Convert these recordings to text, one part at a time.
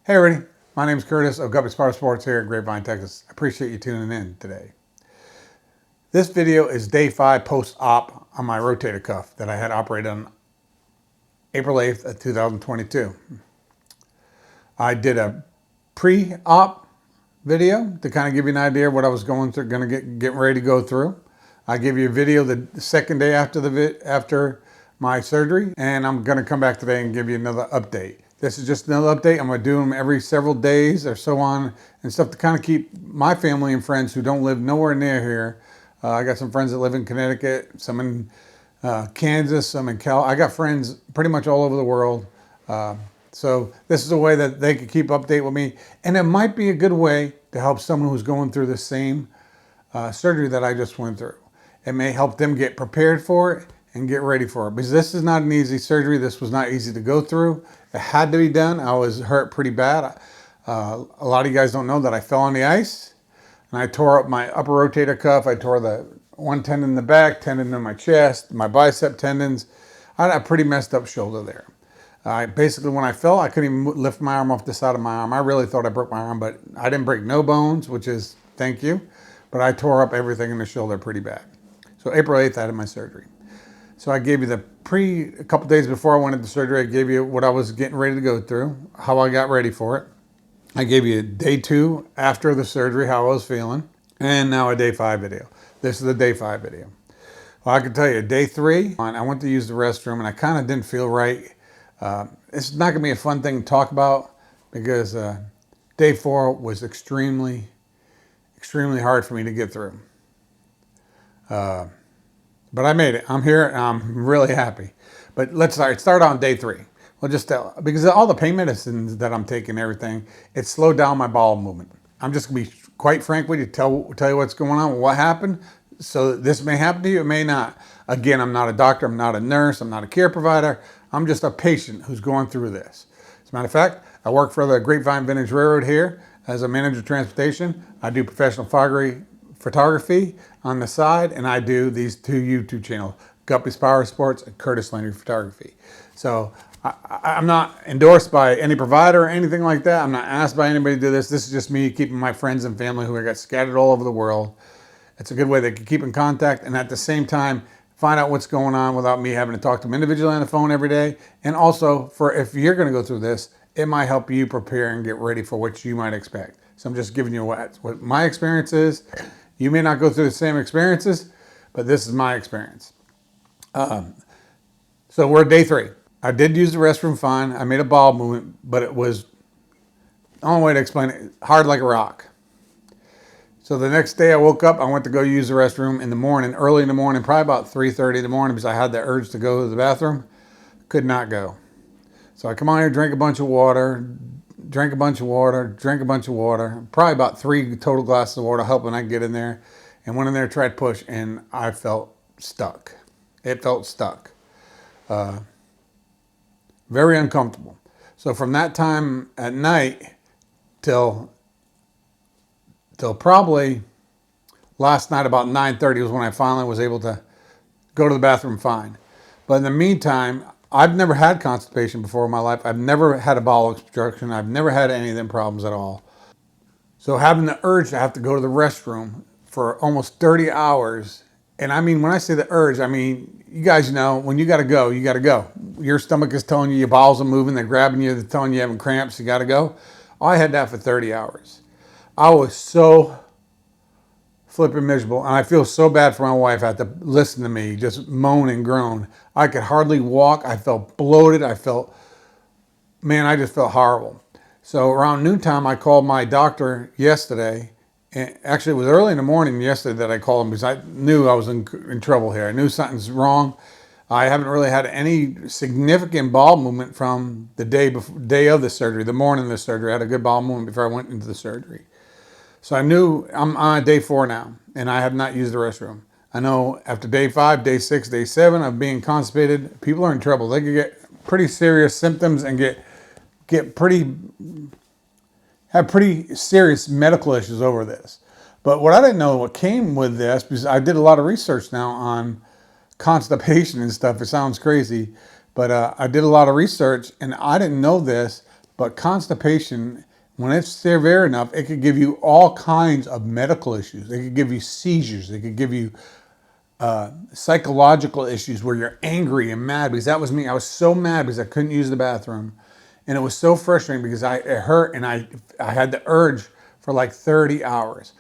Hey everybody, my name is Kurtis of Guppies Powersports here in Grapevine, Texas. I appreciate you tuning in today. This video is day 5 post-op on my rotator cuff that I had operated on April 8th of 2022. I did a pre-op video to kind of give you an idea of what I was going through, get ready to go through. I gave you a video the second day after my surgery, and I'm going to come back today and give you another update. This is just another update. I'm going to do them every several days or so on and stuff to kind of keep my family and friends who don't live nowhere near here. I got some friends that live in Connecticut, some in Kansas, some in Cal. I got friends pretty much all over the world. So this is a way that they can keep update with me. And it might be a good way to help someone who's going through the same surgery that I just went through. It may help them get prepared for it and get ready for it. Because this is not an easy surgery. This was not easy to go through. It had to be done. I was hurt pretty bad. A lot of you guys don't know that I fell on the ice and I tore up my upper rotator cuff. I tore the one tendon in the back, tendon in my chest, my bicep tendons. I had a pretty messed up shoulder there. Basically, when I fell, I couldn't even lift my arm off the side of my arm. I really thought I broke my arm, but I didn't break no bones, which is thank you. But I tore up everything in the shoulder pretty bad. So April 8th, I had my surgery. So I gave you a couple days before I went into surgery, I gave you what I was getting ready to go through, how I got ready for it. I gave you day 2 after the surgery, how I was feeling, and now a day 5 video. This is the day 5 video. Well, I can tell you, day 3, I went to use the restroom and I kind of didn't feel right. It's not gonna be a fun thing to talk about because day 4 was extremely hard for me to get through. But I made it. I'm here and I'm really happy. But let's start on day 3. Well, just because all the pain medicines that I'm taking, everything, it slowed down my bowel movement. I'm just gonna be quite frank with you, tell you what's going on, what happened. So this may happen to you, it may not. Again, I'm not a doctor, I'm not a nurse, I'm not a care provider. I'm just a patient who's going through this. As a matter of fact, I work for the Grapevine Vintage Railroad here as a manager of transportation. I do professional photography on the side, and I do these 2 YouTube channels, Guppies Powersports and Kurtis Landry Photography. So I'm not endorsed by any provider or anything like that. I'm not asked by anybody to do this. This is just me keeping my friends and family who I got scattered all over the world. It's a good way they can keep in contact and at the same time find out what's going on without me having to talk to them individually on the phone every day. And also, for if you're going to go through this, it might help you prepare and get ready for what you might expect. So I'm just giving you what my experience is. You may not go through the same experiences, but this is my experience. So we're at day 3. I did use the restroom fine. I made a bowel movement, but it was, the only way to explain it, hard like a rock. So the next day I woke up, I went to go use the restroom in the morning, early in the morning, probably about 3:30 in the morning because I had the urge to go to the bathroom. Could not go. So I come on here, drank a bunch of water, drank a bunch of water, probably about 3 total glasses of water, hoping I could get in there. And went in there, tried to push, and I felt stuck. It felt stuck. Very uncomfortable. So from that time at night till probably last night about 9:30 was when I finally was able to go to the bathroom fine. But in the meantime, I've never had constipation before in my life. I've never had a bowel obstruction. I've never had any of them problems at all. So having the urge to have to go to the restroom for almost 30 hours, and I mean, when I say the urge, I mean, you guys know, when you gotta go, you gotta go. Your stomach is telling you your bowels are moving, they're grabbing you, they're telling you you're having cramps, you gotta go. I had that for 30 hours. I was so flipping miserable, and I feel so bad for my wife. I had to listen to me just moan and groan. I could hardly walk. I felt bloated. I just felt horrible. So around noontime, I called my doctor yesterday. And actually, it was early in the morning yesterday that I called him because I knew I was in trouble here. I knew something's wrong. I haven't really had any significant bowel movement from the day of the surgery, the morning of the surgery. I had a good bowel movement before I went into the surgery. So I knew I'm on day 4 now, and I have not used the restroom. I know after day 5, day 6, day 7 of being constipated, people are in trouble. They could get pretty serious symptoms and have pretty serious medical issues over this. But what I didn't know what came with this, because I did a lot of research now on constipation and stuff. It sounds crazy, but I did a lot of research and I didn't know this, But constipation, when it's severe enough, it could give you all kinds of medical issues. It could give you seizures. It could give you psychological issues where you're angry and mad, because that was me. I was so mad because I couldn't use the bathroom. And it was so frustrating because it hurt, and I had the urge for like 30 hours.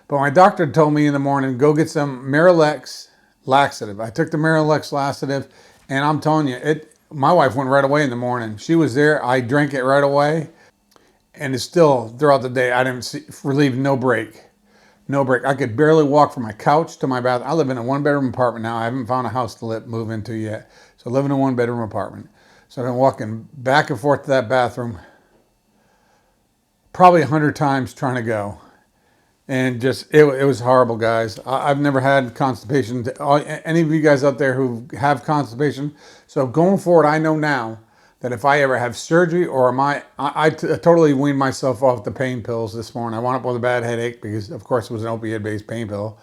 But my doctor told me in the morning, go get some Miralax laxative. I took the Miralax laxative, and I'm telling you, my wife went right away in the morning. She was there. I drank it right away. And it's still, throughout the day, I didn't relieve no break. No break. I could barely walk from my couch to my bathroom. I live in a one-bedroom apartment now. I haven't found a house to move into yet. So I live in a one-bedroom apartment. So I've been walking back and forth to that bathroom probably 100 times trying to go. And just, it was horrible, guys. I've never had constipation. Any of you guys out there who have constipation? So going forward, I know now that if I ever have surgery, or I totally weaned myself off the pain pills this morning. I wound up with a bad headache because, of course, it was an opiate-based pain pill.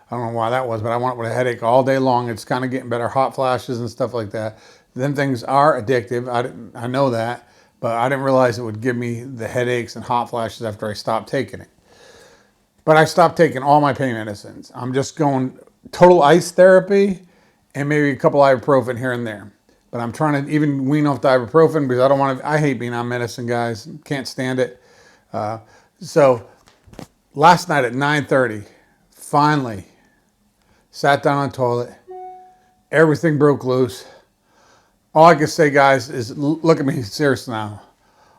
I don't know why that was, but I wound up with a headache all day long. It's kind of getting better, hot flashes and stuff like that. Them things are addictive. I know that, but I didn't realize it would give me the headaches and hot flashes after I stopped taking it. But I stopped taking all my pain medicines. I'm just going total ice therapy and maybe a couple ibuprofen here and there. But I'm trying to even wean off the ibuprofen because I don't want to. I hate being on medicine, guys. Can't stand it. So last night at 9:30, finally sat down on the toilet. Everything broke loose. All I can say, guys, is look at me seriously now.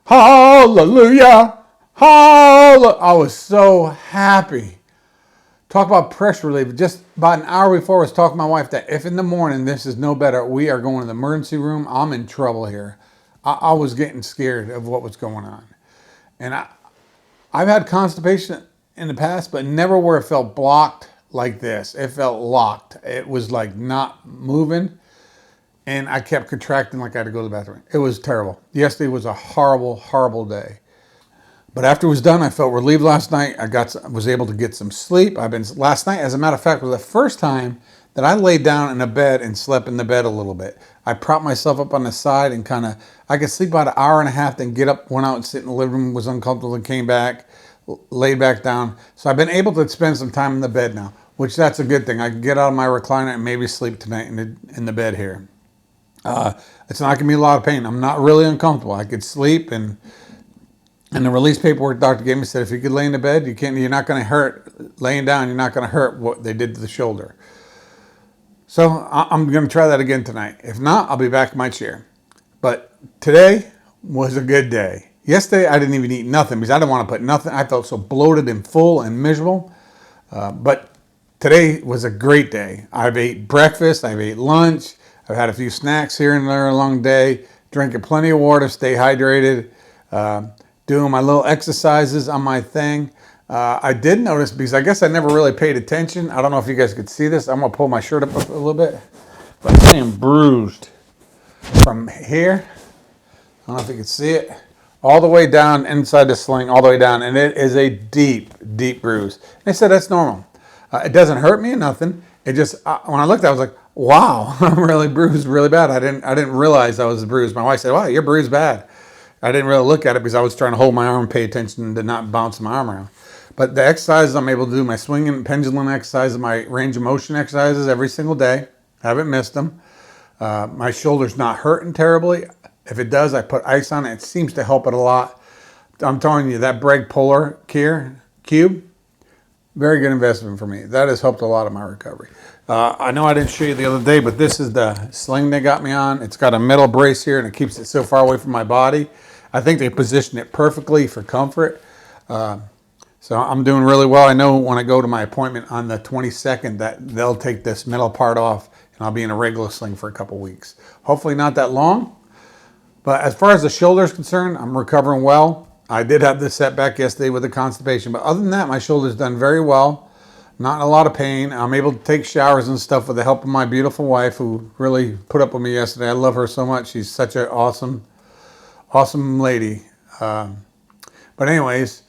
Hallelujah. Hallelujah. I was so happy. Talk about pressure relief. Just about an hour before, I was talking to my wife that if in the morning this is no better, we are going to the emergency room. I'm in trouble here. I was getting scared of what was going on. And I've had constipation in the past, but never where it felt blocked like this. It felt locked. It was like not moving. And I kept contracting like I had to go to the bathroom. It was terrible. Yesterday was a horrible, horrible day. But after it was done, I felt relieved last night. I was able to get some sleep. Last night, as a matter of fact, was the first time that I laid down in a bed and slept in the bed a little bit. I propped myself up on the side and I could sleep about an hour and a half, then get up, went out and sit in the living room, was uncomfortable and came back, laid back down. So I've been able to spend some time in the bed now, which that's a good thing. I can get out of my recliner and maybe sleep tonight in the bed here. It's not gonna be a lot of pain. I'm not really uncomfortable. I could sleep, and the release paperwork the doctor gave me said if you could lay in the bed, you're not going to hurt laying down. You're not going to hurt what they did to the shoulder. So I'm going to try that again tonight. If not, I'll be back in my chair. But today was a good day. Yesterday I didn't even eat nothing because I didn't want to put nothing. I felt so bloated and full and miserable. But today was a great day. I've ate breakfast. I've ate lunch. I've had a few snacks here and there along the day. Drinking plenty of water. Stay hydrated. Doing my little exercises on my thing. I did notice, because I guess I never really paid attention. I don't know if you guys could see this. I'm going to pull my shirt up a little bit. But I am bruised from here. I don't know if you can see it. All the way down inside the sling, all the way down. And it is a deep, deep bruise. And they said that's normal. It doesn't hurt me or nothing. It just, when I looked, I was like, wow, I'm really bruised really bad. I didn't realize I was bruised. My wife said, wow, you're bruised bad. I didn't really look at it because I was trying to hold my arm and pay attention to not bounce my arm around. But the exercises I'm able to do, my swinging pendulum exercises, my range of motion exercises every single day. I haven't missed them. My shoulder's not hurting terribly. If it does, I put ice on it. It seems to help it a lot. I'm telling you, that Bragg Polar Cube, very good investment for me. That has helped a lot of my recovery. I know I didn't show you the other day, but this is the sling they got me on. It's got a metal brace here, and it keeps it so far away from my body. I think they positioned it perfectly for comfort. So I'm doing really well. I know when I go to my appointment on the 22nd that they'll take this metal part off, and I'll be in a regular sling for a couple weeks. Hopefully not that long. But as far as the shoulder is concerned, I'm recovering well. I did have this setback yesterday with the constipation, but other than that, my shoulder's done very well. Not in a lot of pain. I'm able to take showers and stuff with the help of my beautiful wife, who really put up with me yesterday. I love her so much. She's such an awesome lady. But anyways,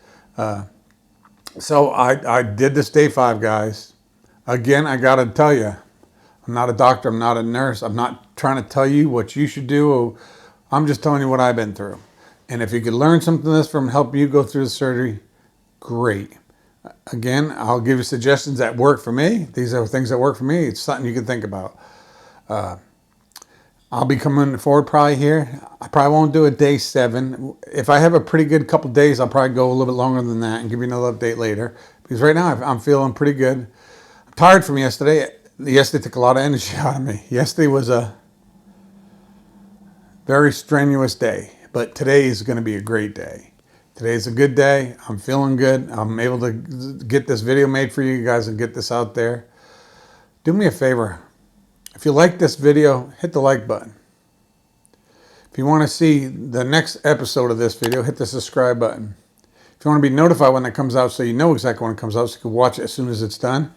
so I did this day 5, guys. Again, I got to tell you, I'm not a doctor. I'm not a nurse. I'm not trying to tell you what you should do. I'm just telling you what I've been through. And if you could learn something from this from help you go through the surgery, great. Again, I'll give you suggestions that work for me. These are things that work for me. It's something you can think about. I'll be coming forward probably here. I probably won't do a day 7. If I have a pretty good couple days, I'll probably go a little bit longer than that and give you another update later. Because right now I'm feeling pretty good. I'm tired from yesterday. Yesterday took a lot of energy out of me. Yesterday was a very strenuous day, but today is going to be a great day. Today's a good day. I'm feeling good. I'm able to get this video made for you guys and get this out there. Do me a favor. If you like this video, hit the like button. If you want to see the next episode of this video, hit the subscribe button. If you want to be notified when it comes out so you know exactly when it comes out so you can watch it as soon as it's done,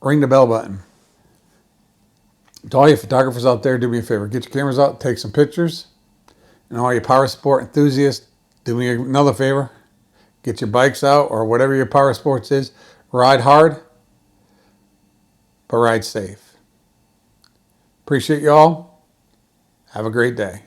ring the bell button. To all you photographers out there, do me a favor. Get your cameras out, take some pictures. And all your power sport enthusiasts, do me another favor. Get your bikes out or whatever your power sports is. Ride hard, but ride safe. Appreciate y'all. Have a great day.